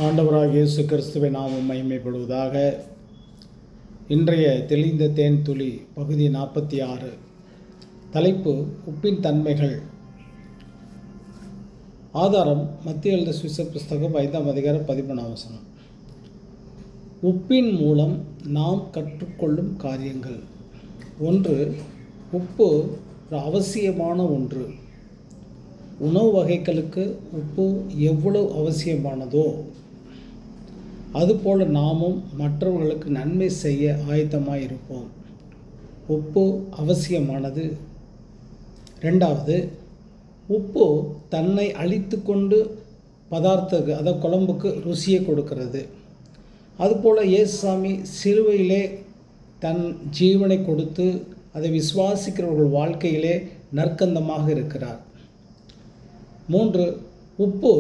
ஆண்டவராகிய இயேசு கிறிஸ்துவின் நாமம் மகிமைப்படுவதாக. இன்றைய தெளிந்த தேன் துளி பகுதி 46. தலைப்பு: உப்பின் தன்மைகள். ஆதாரம்: மத்திய எழுதின சுவிசேஷ புஸ்தகம் 5ஆம் அதிகாரம் 13ஆம் வசனம். உப்பின் மூலம் நாம் கற்றுக்கொள்ளும் காரியங்கள். 1. உப்பு ஒரு அவசியமான ஒன்று. உணவு வகைகளுக்கு உப்பு எவ்வளவு அவசியமானதோ அதுபோல் நாமும் மற்றவர்களுக்கு நன்மை செய்ய ஆயத்தமாக இருப்போம். உப்பு அவசியமானது. 2. உப்பு தன்னை அழித்து கொண்டு பதார்த்தத்துக்கு, அதாவது குழம்புக்கு ருசியை கொடுக்கிறது. அதுபோல் இயேசுசாமி சிலுவையிலே தன் ஜீவனை கொடுத்து அதை விசுவாசிக்கிறவர்கள் வாழ்க்கையிலே நற்கந்தமாக இருக்கிறார். 3. உப்பு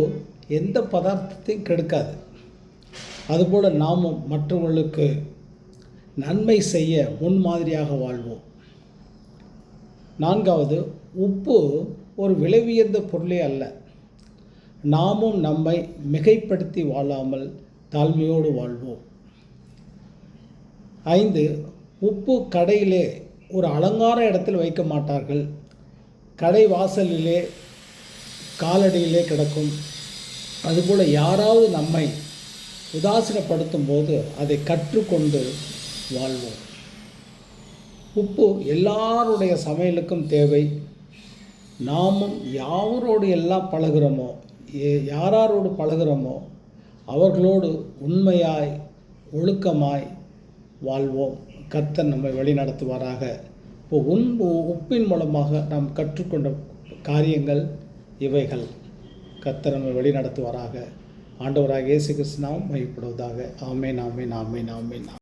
எந்த பதார்த்தத்தையும் கெடுக்காது. அதுபோல் நாமும் மற்றவர்களுக்கு நன்மை செய்ய முன்மாதிரியாக வாழ்வோம். 4. உப்பு ஒரு விலையுயர்ந்த பொருளே அல்ல. நாமும் நம்மை மிகைப்படுத்தி வாழாமல் தாழ்மையோடு வாழ்வோம். 5. உப்பு கடையிலே ஒரு அலங்கார இடத்தில் வைக்க மாட்டார்கள். கடை வாசலிலே காலடியிலே கிடக்கும். அதுபோல் யாராவது நம்மை உதாசீனப்படுத்தும் போது அதை கற்றுக்கொண்டு வாழ்வோம். உப்பு எல்லாருடைய சமையலுக்கும் தேவை. நாமும் யாரோடு எல்லாம் பழகிறோமோ, யாரோடு பழகிறோமோ அவர்களோடு உண்மையாய் ஒழுக்கமாய் வாழ்வோம். கர்த்தர் நம்மை வழி நடத்துவாராக. இப்போ உப்பின் மூலமாக நாம் கற்றுக்கொண்ட காரியங்கள் இவைகள். கர்த்தர் நம்மை வழி நடத்துவாராக. ஆண்டவராகிய இயேசு கிறிஸ்து நாமம் மகிமைப்படுவதாக. ஆமென், ஆமென், ஆமென், ஆமென்.